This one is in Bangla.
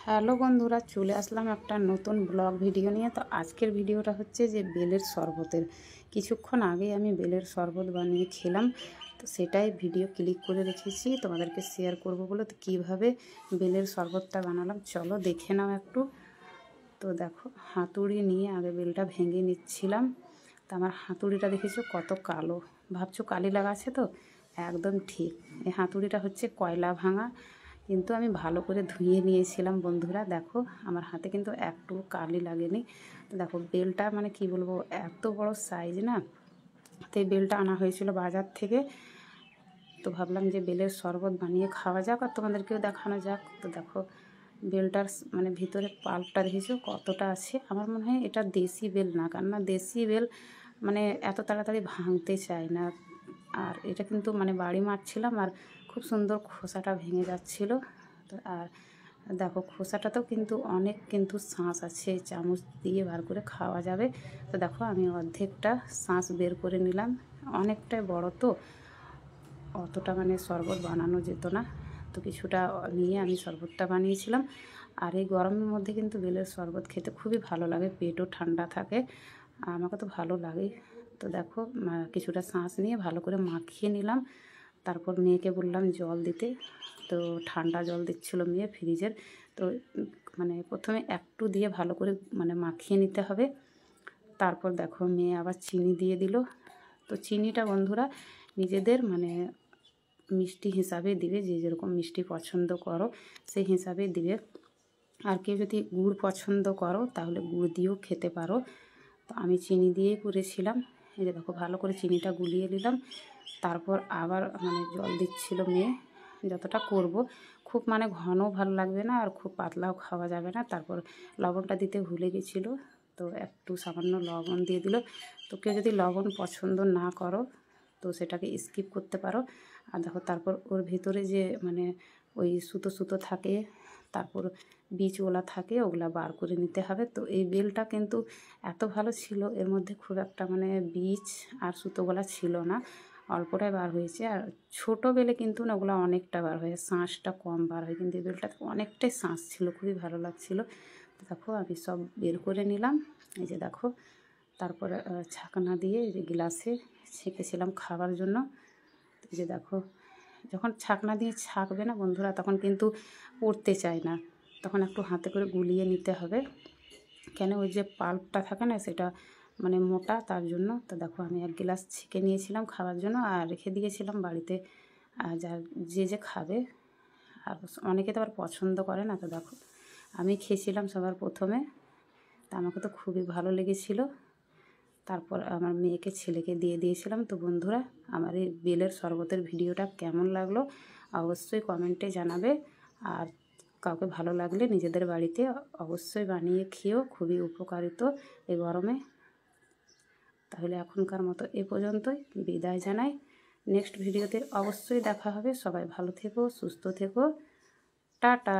হ্যালো বন্ধুরা, চলে আসলাম একটা নতুন ব্লগ ভিডিও নিয়ে। তো আজকের ভিডিওটা হচ্ছে যে বেলের শরবতের। কিছুক্ষণ আগে আমি বেলের শরবত বানিয়ে খেলাম, তো সেটাই ভিডিও ক্লিক করে রেখেছি তোমাদেরকে শেয়ার করব বলে। তো কীভাবে বেলের শরবতটা বানালাম চলো দেখে নাও একটু। তো দেখো, হাতুড়ি নিয়ে আগে বেলটা ভেঙে নিচ্ছিলাম। তো আমার হাতুড়িটা দেখেছো কত কালো, ভাবছো কালি লাগা আছে? তো একদম ঠিক, এই হাতুড়িটা হচ্ছে কয়লা ভাঙা, কিন্তু আমি ভালো করে ধুয়ে নিয়েছিলাম বন্ধুরা। দেখো আমার হাতে কিন্তু একটু কালি লাগেনি। তো দেখো বেলটা মানে কি বলবো, এত বড় সাইজ না। তো এই বেলটা আনা হয়েছিল বাজার থেকে। তো ভাবলাম যে বেলের শরবত বানিয়ে খাওয়া যাক আর তোমাদেরকেও দেখানো যাক। তো দেখো বেলটার মানে ভিতরে পাল্পটা দেখেছো কতটা আছে। আমার মনে হয় এটা দেশি বেল না, কেননা দেশি বেল মানে এত তাড়াতাড়ি ভাঙতে চায় না। আর এটা কিন্তু মানে বাড়ি মারছিলাম আর খুব সুন্দর খোসাটা ভেঙে যাচ্ছিলো। তো আর দেখো খোসাটাতেও কিন্তু অনেক কিন্তু শাঁস আছে, চামচ দিয়ে বার করে খাওয়া যাবে। তো দেখো আমি অর্ধেকটা শাঁস বের করে নিলাম, অনেকটাই বড় তো অতটা মানে শরবত বানানো যেত না। তো কিছুটা নিয়ে আমি শরবতটা বানিয়েছিলাম। আর এই গরমের মধ্যে কিন্তু বেলের শরবত খেতে খুবই ভালো লাগে, পেটও ঠান্ডা থাকে, আমাকে তো ভালো লাগে। তো দেখো কিছুটা শাঁস নিয়ে ভালো করে মাখিয়ে নিলাম। তারপর মেয়েকে বললাম জল দিতে, তো ঠান্ডা জল দিচ্ছিল মেয়ে ফ্রিজের। তো মানে প্রথমে একটু দিয়ে ভালো করে মানে মাখিয়ে নিতে হবে। তারপর দেখো মেয়ে আবার চিনি দিয়ে দিল। তো চিনিটা বন্ধুরা নিজেদের মানে মিষ্টি হিসাবে দিবে, যে যেরকম মিষ্টি পছন্দ করো সেই হিসাবে দিবে। আর কেউ যদি গুড় পছন্দ করো তাহলে গুড় দিয়েও খেতে পারো। তো আমি চিনি দিয়েই করেছিলাম। এই যে দেখো ভালো করে চিনিটা গুলিয়ে নিলাম। তারপর আবার মানে জল দিচ্ছিল মেয়ে, যতটা করব, খুব মানে ঘনও ভালো লাগবে না আর খুব পাতলাও খাওয়া যাবে না। তারপর লবণটা দিতে ভুলে গেছিলো, তো একটু সামান্য লবণ দিয়ে দিল। তো কেউ যদি লবণ পছন্দ না করো তো সেটাকে স্কিপ করতে পারো। আর দেখো তারপর ওর ভিতরে যে মানে ওই সুতো সুতো থাকে, তারপর বীজওয়ালা থাকে, ওগুলা বার করে নিতে হবে। তো এই বেলটা কিন্তু এত ভালো ছিল, এর মধ্যে খুব একটা মানে বীজ আর সুতোগুলা ছিল না, অল্পটাই বার হয়েছে। আর ছোটো বেলে কিন্তু না ওগুলো অনেকটা বার হয়, শাঁসটা কম বার হয়, কিন্তু এই বেলটাতে অনেকটাই শাঁস ছিল, খুবই ভালো লাগছিল। তো দেখো আমি সব বের করে নিলাম, এই যে দেখো। তারপরে ছাকনা দিয়ে এই যে গ্লাসে ছেঁকেছিলাম খাবার জন্য। এই যে দেখো, যখন ছাকনা দিয়ে ছাকবে না বন্ধুরা তখন কিন্তু পড়তে চায় না, তখন একটু হাতে করে গুলিয়ে নিতে হবে, কেন ওই যে পাল্পটা থাকে না সেটা মানে মোটা, তার জন্য। তো দেখো আমি এক গ্লাস ছেঁকে নিয়েছিলাম খাওয়ার জন্য আর রেখে দিয়েছিলাম বাড়িতে, যার যে খাবে। আর অনেকে তো আবার পছন্দ করে না। তো দেখো আমি খেয়েছিলাম সবার প্রথমে, তা আমাকে তো খুবই ভালো লেগেছিলো। তারপর আমার মেয়েকে ছেলেকে দিয়ে দিয়েছিলাম। তো বন্ধুরা আমার এই বেলের শরবতের ভিডিওটা কেমন লাগলো অবশ্যই কমেন্টে জানাবে। আর কাউকে ভালো লাগলে নিজেদের বাড়িতে অবশ্যই বানিয়ে খেয়েও, খুবই উপকারিত এই গরমে। তাহলে এখনকার মতো এ পর্যন্তই, বিদায় জানাই। নেক্সট ভিডিওতে অবশ্যই দেখা হবে। সবাই ভালো থেকো, সুস্থ থেকো, টাটা।